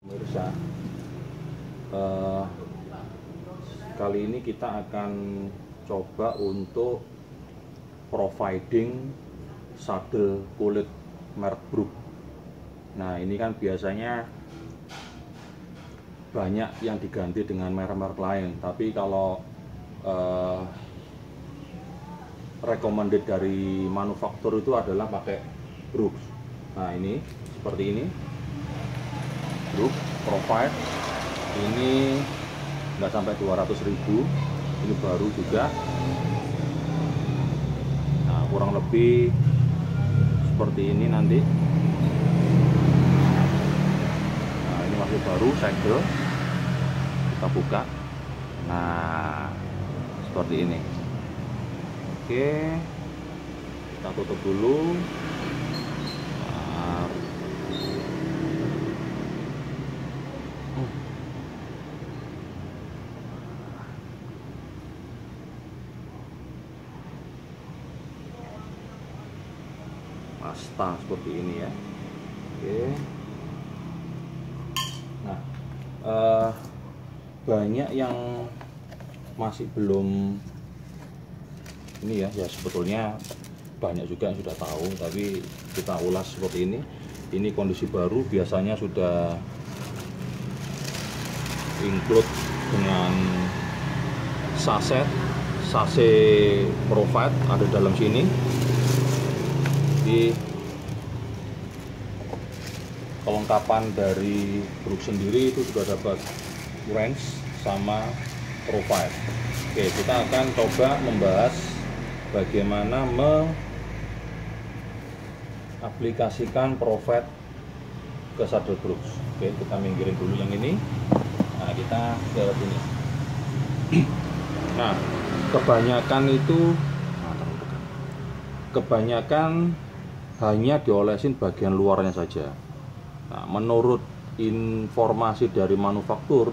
Pemirsa, kali ini kita akan coba untuk providing saddle kulit merek Brook. Nah, ini kan biasanya banyak yang diganti dengan merek-merek lain, tapi kalau recommended dari manufaktur itu adalah pakai Brook. Nah, ini seperti ini, Brook Provide. Ini nggak sampai 200.000, ini baru juga. Nah, kurang lebih seperti ini nanti. Nah, ini masih baru, segel. Kita buka. Nah, seperti ini. Oke, kita tutup dulu. Nah, pasta seperti ini ya. Oke. Nah, banyak yang masih belum ini ya, sebetulnya banyak juga yang sudah tahu, tapi kita ulas seperti ini. Ini kondisi baru, biasanya sudah include dengan sachet Provide ada dalam sini. Jadi kelengkapan dari Brook sendiri itu sudah dapat wrench sama Provide. Oke, kita akan coba membahas bagaimana mengaplikasikan Provide ke saddle Brook. Oke, kita minggirin dulu yang ini. Nah, kita ke sini. Nah, kebanyakan hanya diolesin bagian luarnya saja. Nah, menurut informasi dari manufaktur,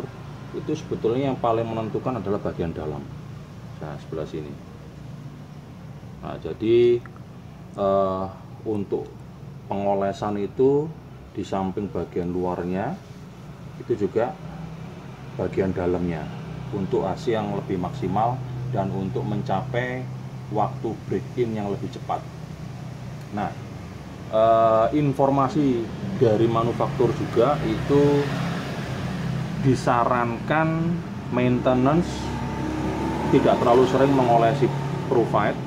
itu sebetulnya yang paling menentukan adalah bagian dalam. Nah, sebelah sini. Nah, jadi untuk pengolesan itu di samping bagian luarnya, itu juga bagian dalamnya untuk AC yang lebih maksimal dan untuk mencapai waktu break-in yang lebih cepat. Nah, informasi dari manufaktur juga itu disarankan maintenance tidak terlalu sering mengolesi Provide,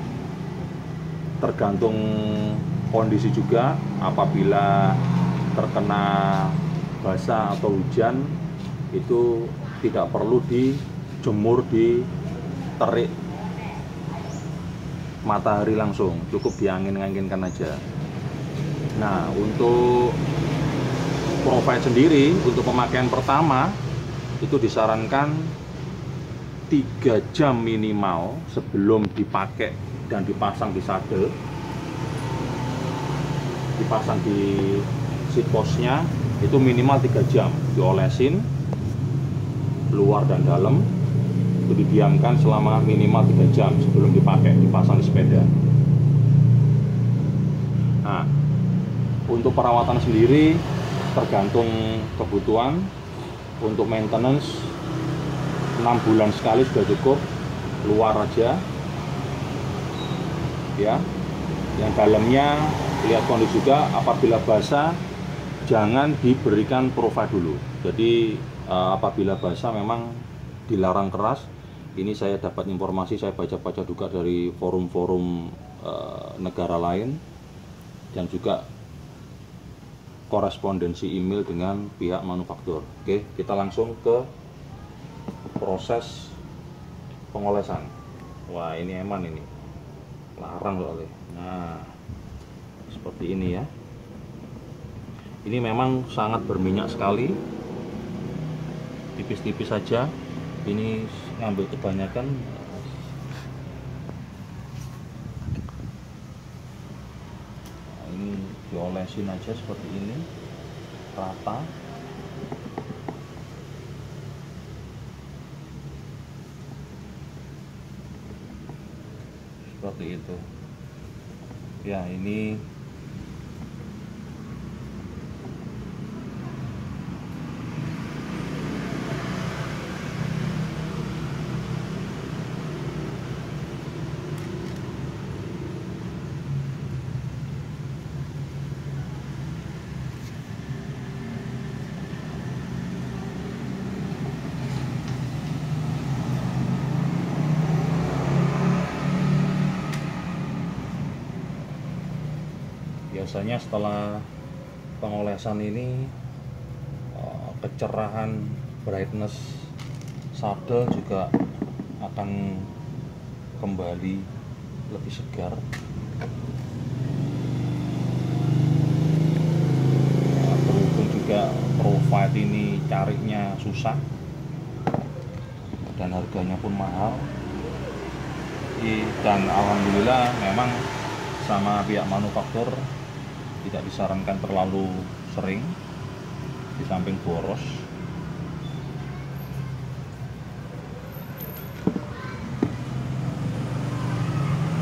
tergantung kondisi juga. Apabila terkena basah atau hujan, itu tidak perlu dijemur di terik matahari langsung, cukup diangin-anginkan aja. Nah, untuk Provide sendiri, untuk pemakaian pertama itu disarankan 3 jam minimal sebelum dipakai dan dipasang di saddle, dipasang di seat postnya, itu minimal 3 jam diolesin luar dan dalam. Itu didiamkan selama minimal 3 jam sebelum dipakai, dipasang di sepeda. Nah, untuk perawatan sendiri tergantung kebutuhan. Untuk maintenance 6 bulan sekali sudah cukup, luar aja ya. Yang dalamnya lihat kondisi juga. Apabila basah jangan diberikan Provide dulu. Jadi apabila basah memang dilarang keras. Ini saya dapat informasi, saya baca-baca juga dari forum-forum negara lain, dan juga korespondensi email dengan pihak manufaktur. Oke, kita langsung ke proses pengolesan. Wah, ini eman ini, larang soalnya. Nah, seperti ini ya. Ini memang sangat berminyak sekali, tipis-tipis saja. Ini ngambil kebanyakan. Nah, ini diolesin aja seperti ini, rata. Seperti itu ya. Ini biasanya setelah pengolesan ini kecerahan brightness saddle juga akan kembali lebih segar. Berhubung juga Provide ini carinya susah dan harganya pun mahal, dan alhamdulillah memang sama pihak manufaktur tidak disarankan terlalu sering, di samping boros.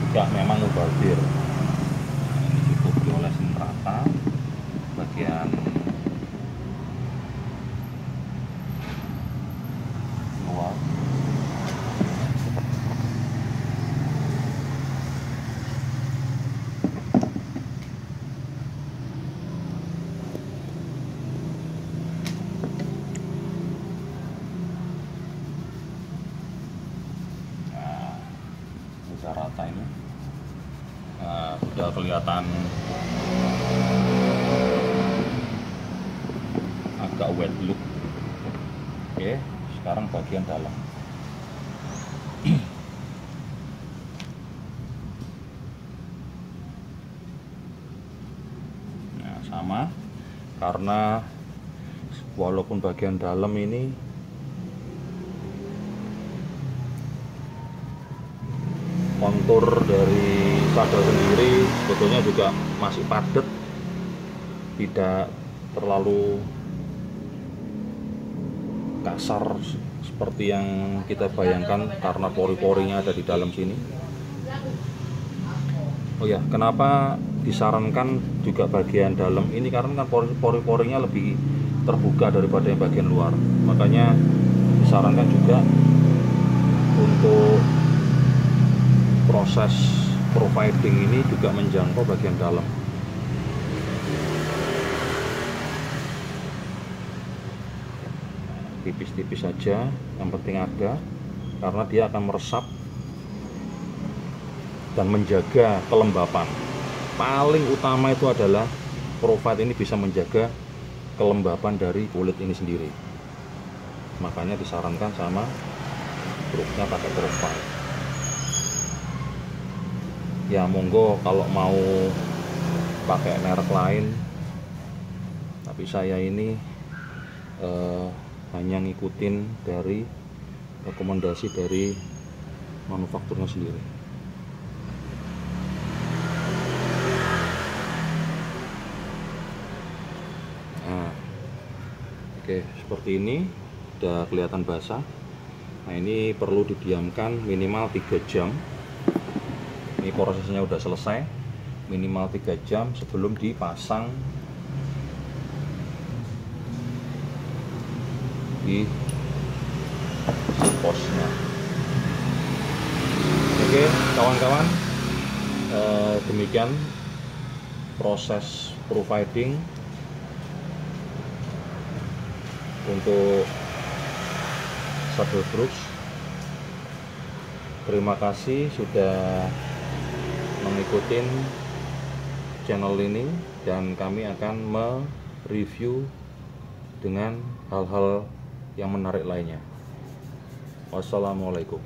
Juga memang mubazir. Ini cukup diolesin rata bagian luar. Bisa rata ini. Sudah kelihatan agak wet look. Oke, sekarang bagian dalam. Nah, sama, karena walaupun bagian dalam ini kontur dari saddle sendiri sebetulnya juga masih padat, tidak terlalu kasar seperti yang kita bayangkan karena pori-porinya ada di dalam sini. Oh ya, kenapa disarankan juga bagian dalam ini? Karena kan pori-porinya lebih terbuka daripada yang bagian luar, makanya disarankan juga untuk proses providing ini juga menjangkau bagian dalam. Tipis-tipis saja, yang penting ada, karena dia akan meresap dan menjaga kelembapan. Paling utama itu adalah Provide ini bisa menjaga kelembapan dari kulit ini sendiri, makanya disarankan sama grupnya pakai Provide. Ya monggo kalau mau pakai merek lain, tapi saya ini hanya ngikutin dari rekomendasi dari manufakturnya sendiri. Nah, oke, seperti ini udah kelihatan basah. Nah, ini perlu didiamkan minimal 3 jam. Ini prosesnya udah selesai, minimal 3 jam sebelum dipasang di posnya. Oke kawan-kawan, demikian proses providing untuk saddle brush. Terima kasih sudah mengikuti channel ini, dan kami akan mereview dengan hal-hal yang menarik lainnya. Wassalamualaikum.